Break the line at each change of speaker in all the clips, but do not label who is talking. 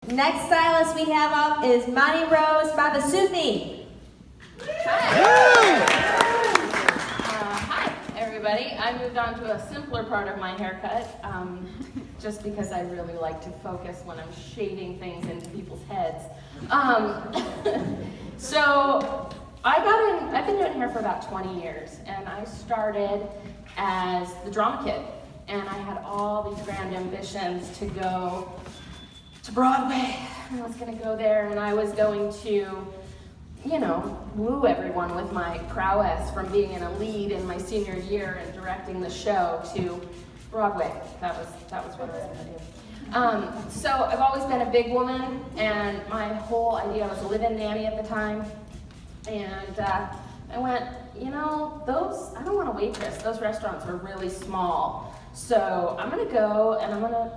Next stylist we have up is Manirose Bobisuthi.
Hi, everybody. I moved on to a simpler part of my haircut, just because I really like to focus when I'm shaving things into people's heads. So I've been doing hair for about 20 years, and I started as the drama kid, and I had all these grand ambitions to go to Broadway. I was going to go there, and I was going to, woo everyone with my prowess from being in a lead in my senior year and directing the show to Broadway. That was what I was going to do. So I've always been a big woman, and my whole idea, I was a live-in nanny at the time, and I went, I don't want to waitress. Those restaurants are really small. So I'm going to go, and I'm going to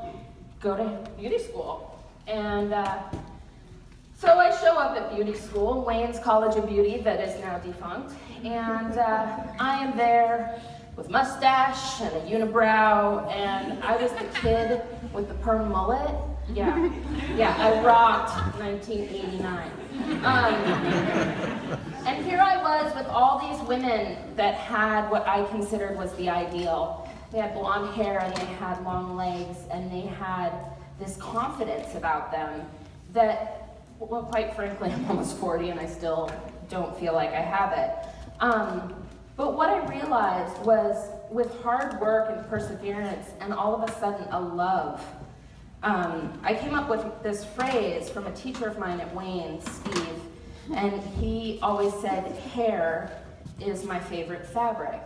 go to beauty school. And so I show up at beauty school, Wayne's College of Beauty, that is now defunct, and I am there with mustache and a unibrow, and I was the kid with the perm mullet. Yeah, I rocked 1989. And here I was with all these women that had what I considered was the ideal. They had blonde hair, and they had long legs, and they had this confidence about them that, well, quite frankly, I'm almost 40 and I still don't feel like I have it. But what I realized was with hard work and perseverance and all of a sudden a love, I came up with this phrase from a teacher of mine at Wayne, Steve, and he always said, hair is my favorite fabric.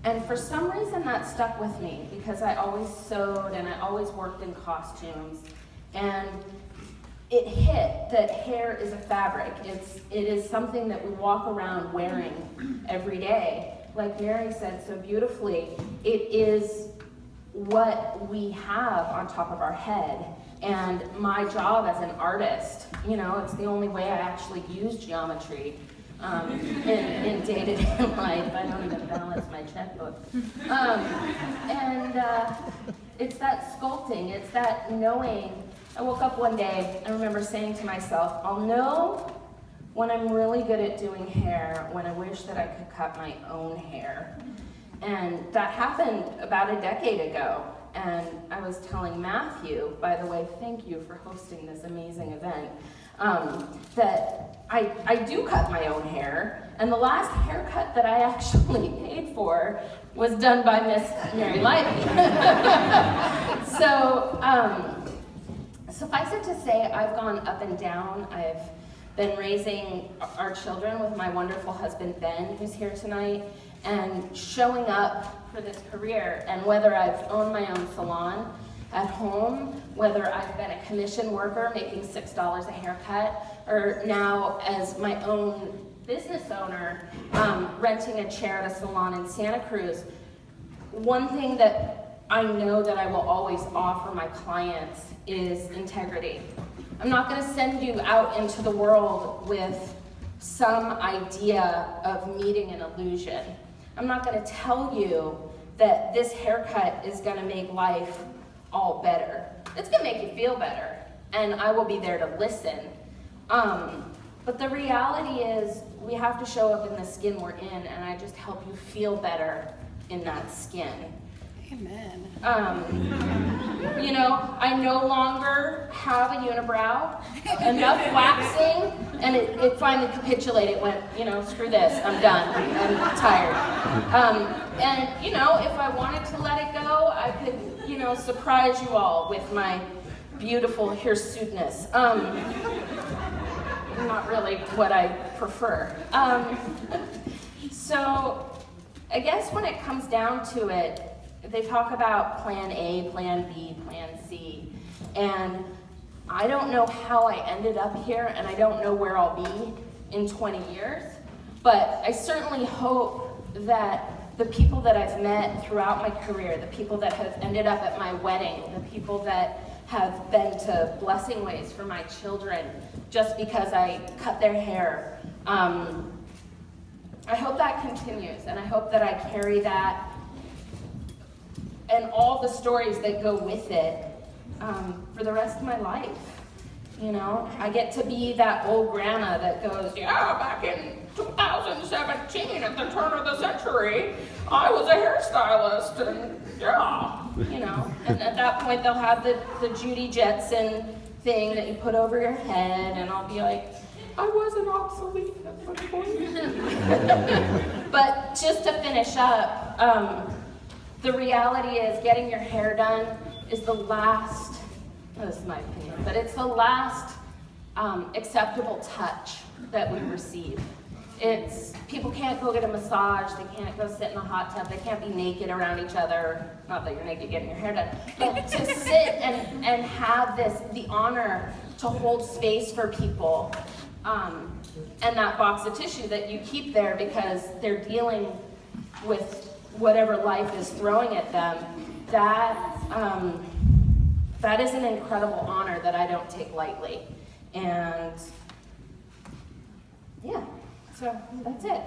And for some reason that stuck with me because I always sewed and I always worked in costumes. And it hit that hair is a fabric. It is something that we walk around wearing every day. Like Mary said so beautifully, it is what we have on top of our head. And my job as an artist, it's the only way I actually use geometry. In day-to-day life. I don't even balance my checkbook. It's that sculpting, it's that knowing. I woke up one day, I remember saying to myself, I'll know when I'm really good at doing hair, when I wish that I could cut my own hair. And that happened about a decade ago. And I was telling Matthew, by the way, thank you for hosting this amazing event, that I do cut my own hair, and the last haircut that I actually paid for was done by Miss Mary Lively. So, suffice it to say, I've gone up and down. I've been raising our children with my wonderful husband, Ben, who's here tonight, and showing up for this career. And whether I've owned my own salon at home, whether I've been a commission worker making $6 a haircut, or now as my own business owner, renting a chair at a salon in Santa Cruz, one thing that I know that I will always offer my clients is integrity. I'm not going to send you out into the world with some idea of meeting an illusion. I'm not going to tell you that this haircut is going to make life all better. It's going to make you feel better, and I will be there to listen. But the reality is we have to show up in the skin we're in, and I just help you feel better in that skin.
Amen.
I no longer have a unibrow, enough waxing, and it finally capitulated, went, screw this, I'm done, I'm tired. If I wanted to let it go, I could, surprise you all with my beautiful hirsuteness. Not really what I prefer. So I guess when it comes down to it, they talk about plan A, plan B, plan C, and I don't know how I ended up here, and I don't know where I'll be in 20 years, but I certainly hope that the people that I've met throughout my career, the people that have ended up at my wedding, the people that have been to blessing ways for my children just because I cut their hair, I hope that continues, and I hope that I carry that and all the stories that go with it for the rest of my life. You know, I get to be that old grandma that goes, yeah, back in 2017 at the turn of the century, I was a hairstylist, and yeah, you know. And at that point, they'll have the Judy Jetson thing that you put over your head, and I'll be like, I wasn't obsolete at one point. But just to finish up, the reality is getting your hair done is the last, this is my opinion, but it's the last acceptable touch that we receive. People can't go get a massage, they can't go sit in a hot tub, they can't be naked around each other, not that you're naked getting your hair done, but to sit and have the honor to hold space for people, and that box of tissue that you keep there because they're dealing with whatever life is throwing at them, that is an incredible honor that I don't take lightly. And yeah, so that's it.